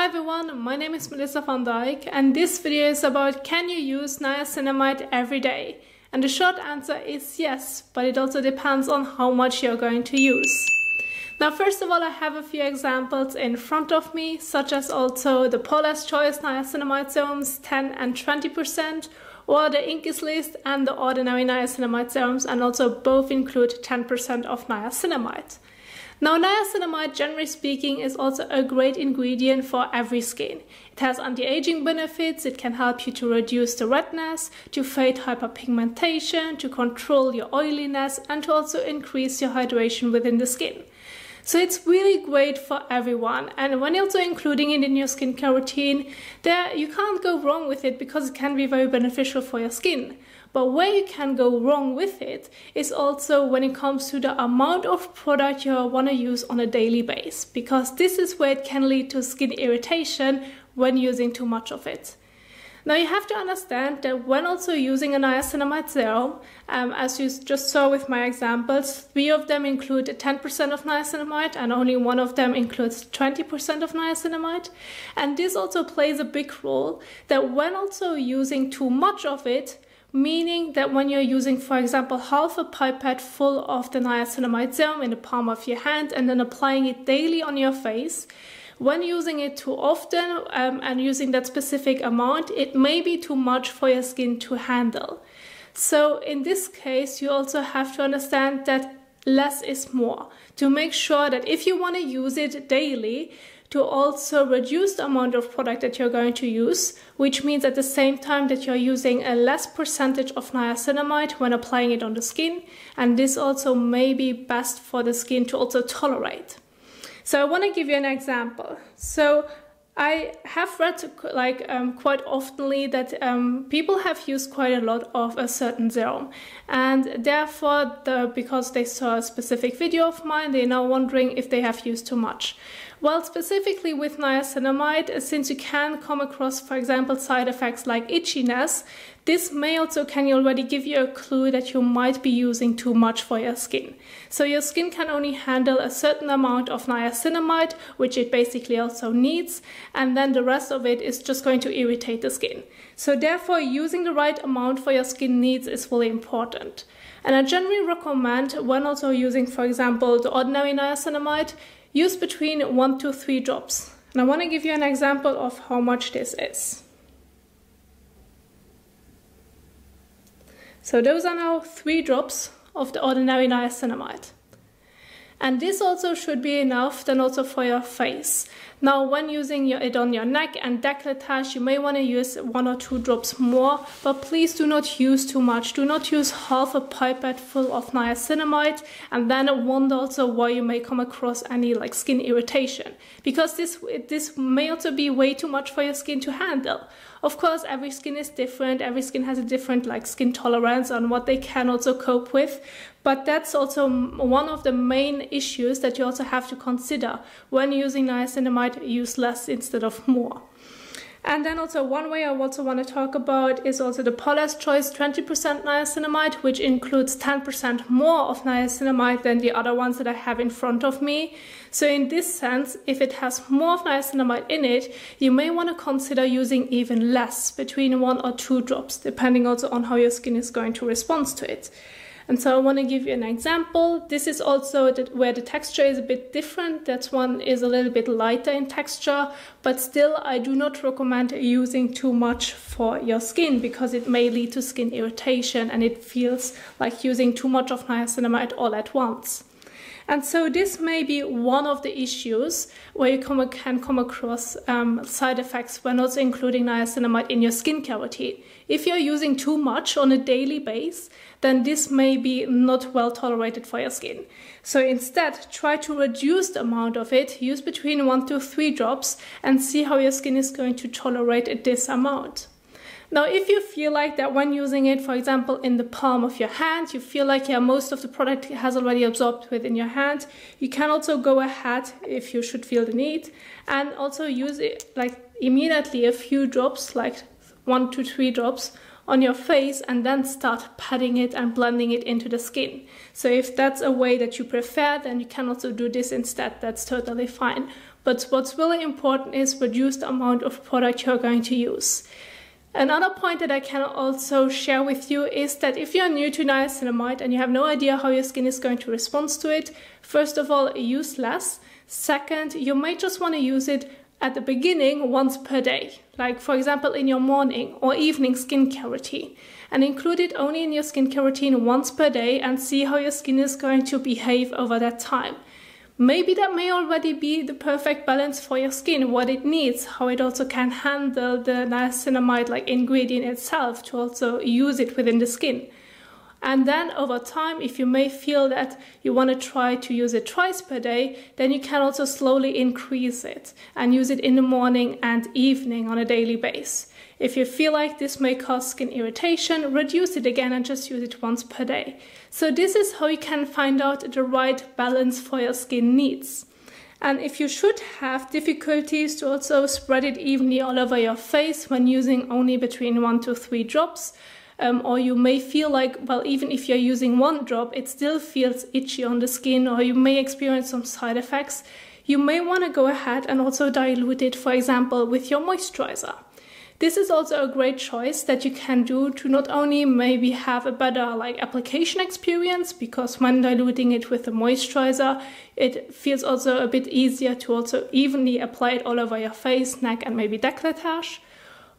Hi everyone, my name is Melissa van Dijk and this video is about can you use niacinamide every day? And the short answer is yes, but it also depends on how much you're going to use. Now first of all, I have a few examples in front of me, such as also the Paula's Choice Niacinamide Serums 10 and 20%, or the Ink's List and the ordinary niacinamide serums, and also both include 10% of niacinamide. Now niacinamide, generally speaking, is also a great ingredient for every skin. It has anti-aging benefits, it can help you to reduce the redness, to fade hyperpigmentation, to control your oiliness, and to also increase your hydration within the skin. So it's really great for everyone, and when you're also including it in your skincare routine, you can't go wrong with it because it can be very beneficial for your skin. But where you can go wrong with it is also when it comes to the amount of product you want to use on a daily basis, because this is where it can lead to skin irritation when using too much of it. Now you have to understand that when also using a niacinamide serum, as you just saw with my examples, 3 of them include 10% of niacinamide and only 1 of them includes 20% of niacinamide. And this also plays a big role that when also using too much of it, meaning that when you're using, for example, half a pipette full of the niacinamide serum in the palm of your hand and then applying it daily on your face, when using it too often and using that specific amount, it may be too much for your skin to handle. So in this case, you also have to understand that less is more, to make sure that if you want to use it daily, to also reduce the amount of product that you're going to use, which means at the same time that you're using a less percentage of niacinamide when applying it on the skin, and this also may be best for the skin to also tolerate. So I want to give you an example. So I have read quite oftenly that people have used quite a lot of a certain serum, and therefore because they saw a specific video of mine, they're now wondering if they have used too much. Well, specifically with niacinamide, since you can come across, for example, side effects like itchiness, this may also can already give you a clue that you might be using too much for your skin. So your skin can only handle a certain amount of niacinamide, which it basically also needs, and then the rest of it is just going to irritate the skin. So therefore, using the right amount for your skin needs is really important. And I generally recommend, when also using, for example, the ordinary niacinamide, use between 1 to 3 drops. And I want to give you an example of how much this is. So those are now 3 drops of the ordinary niacinamide. And this also should be enough then also for your face. Now when using it on your neck and décolletage, you may want to use 1 or 2 drops more, but please do not use too much. Do not use half a pipette full of niacinamide and then wonder also why you may come across any skin irritation, because this may also be way too much for your skin to handle. Of course, every skin is different, every skin has a different skin tolerance on what they can also cope with, but that's also one of the main issues that you also have to consider. When using niacinamide, use less instead of more. And then also one way I also want to talk about is also the Paula's Choice 20% niacinamide, which includes 10% more of niacinamide than the other ones that I have in front of me. So in this sense, if it has more of niacinamide in it, you may want to consider using even less, between 1 or 2 drops, depending also on how your skin is going to respond to it. And so I want to give you an example. This is also where the texture is a bit different. That one is a little bit lighter in texture, but still I do not recommend using too much for your skin because it may lead to skin irritation and it feels like using too much of niacinamide all at once. And so this may be one of the issues where you can come across side effects when also including niacinamide in your skincare routine. If you're using too much on a daily basis, then this may be not well tolerated for your skin. So instead, try to reduce the amount of it, use between 1 to 3 drops, and see how your skin is going to tolerate this amount. Now, if you feel like that when using it, for example, in the palm of your hand, you feel like most of the product has already absorbed within your hand, you can also go ahead, if you should feel the need, and also use it immediately a few drops, 1 to 3 drops on your face, and then start patting it and blending it into the skin. So if that's a way that you prefer, then you can also do this instead. That's totally fine. but what's really important is reduce the amount of product you're going to use. Another point that I can also share with you is that if you're new to niacinamide and you have no idea how your skin is going to respond to it, first of all, use less. Second, you may just want to use it at the beginning once per day, like for example in your morning or evening skincare routine, and include it only in your skincare routine once per day and see how your skin is going to behave over that time. Maybe that may already be the perfect balance for your skin, what it needs, how it also can handle the niacinamide ingredient itself to also use it within the skin. And then over time, if you may feel that you want to try to use it twice per day, then you can also slowly increase it and use it in the morning and evening on a daily basis. If you feel like this may cause skin irritation, reduce it again and just use it once per day. So this is how you can find out the right balance for your skin needs. And if you should have difficulties to also spread it evenly all over your face when using only between 1 to 3 drops, or you may feel like, well, even if you're using 1 drop, it still feels itchy on the skin, or you may experience some side effects, you may want to go ahead and also dilute it, for example, with your moisturizer. This is also a great choice that you can do to not only maybe have a better application experience, because when diluting it with the moisturizer, it feels also a bit easier to also evenly apply it all over your face, neck and maybe décolletage.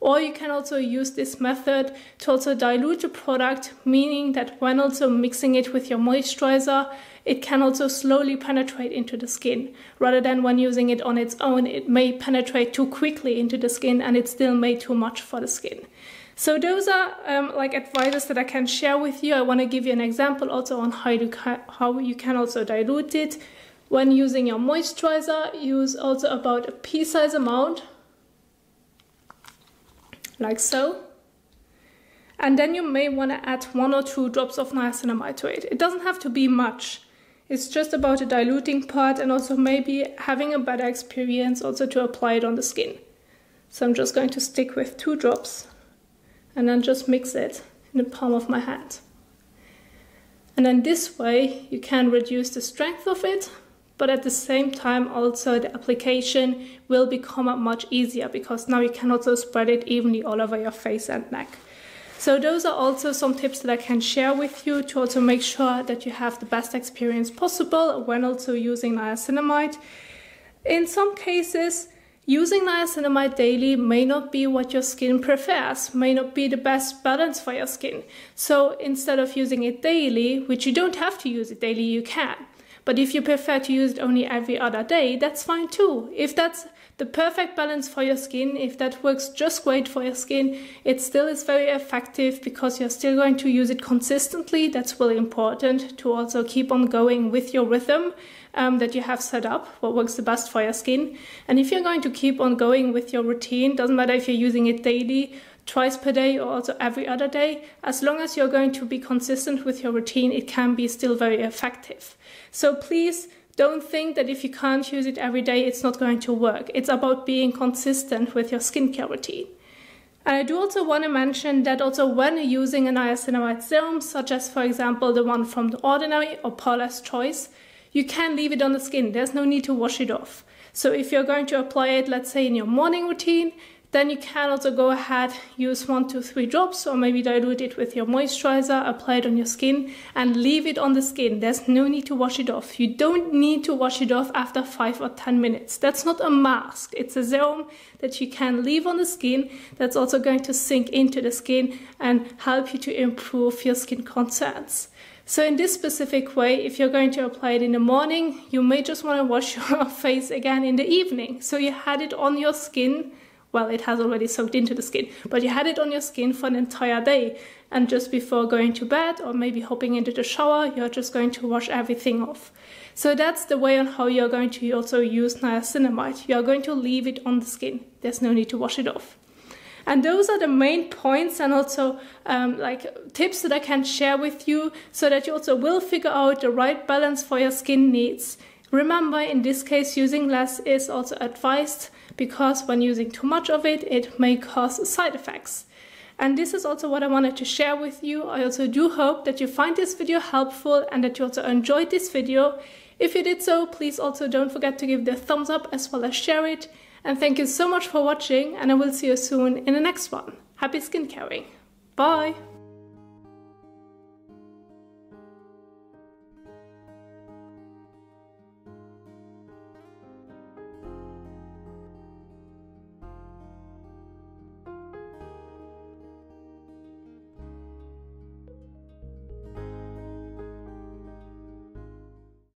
Or you can also use this method to also dilute the product, meaning that when also mixing it with your moisturizer, it can also slowly penetrate into the skin. Rather than when using it on its own, it may penetrate too quickly into the skin and it's still made too much for the skin. So those are advices that I can share with you. I want to give you an example also on how you can also dilute it. When using your moisturizer, use also about a pea-size amount, like so. And then you may want to add 1 or 2 drops of niacinamide to it. It doesn't have to be much. It's just about the diluting part and also maybe having a better experience also to apply it on the skin. So I'm just going to stick with 2 drops and then just mix it in the palm of my hand. And then this way you can reduce the strength of it, but at the same time also the application will become much easier, because now you can also spread it evenly all over your face and neck. So those are also some tips that I can share with you to also make sure that you have the best experience possible when also using niacinamide. In some cases, using niacinamide daily may not be what your skin prefers, may not be the best balance for your skin. So instead of using it daily, which you don't have to use it daily, you can. But if you prefer to use it only every other day, that's fine too. If that's the perfect balance for your skin, if that works just great for your skin, it still is very effective because you're still going to use it consistently. That's really important to also keep on going with your rhythm that you have set up, what works the best for your skin. And if you're going to keep on going with your routine, doesn't matter if you're using it daily, twice per day or also every other day, as long as you're going to be consistent with your routine, it can be still very effective. So please don't think that if you can't use it every day, it's not going to work. It's about being consistent with your skincare routine. And I do also want to mention that also when using a niacinamide serum, such as for example the one from The Ordinary or Paula's Choice, you can leave it on the skin. There's no need to wash it off. So if you're going to apply it, let's say in your morning routine, then you can also go ahead, use 1 to 3 drops or maybe dilute it with your moisturizer, apply it on your skin and leave it on the skin. There's no need to wash it off. You don't need to wash it off after 5 or 10 minutes. That's not a mask. It's a serum that you can leave on the skin that's also going to sink into the skin and help you to improve your skin concerns. So in this specific way, if you're going to apply it in the morning, you may just want to wash your face again in the evening. So you had it on your skin. Well, it has already soaked into the skin, but you had it on your skin for an entire day. And just before going to bed or maybe hopping into the shower, you're just going to wash everything off. So that's the way on how you're going to also use niacinamide. You're going to leave it on the skin. There's no need to wash it off. And those are the main points and also tips that I can share with you so that you also will figure out the right balance for your skin needs. Remember, in this case, using less is also advised because when using too much of it, it may cause side effects. And this is also what I wanted to share with you. I also do hope that you find this video helpful and that you also enjoyed this video. If you did so, please also don't forget to give it a thumbs up as well as share it. And thank you so much for watching, and I will see you soon in the next one. Happy skincaring. Bye!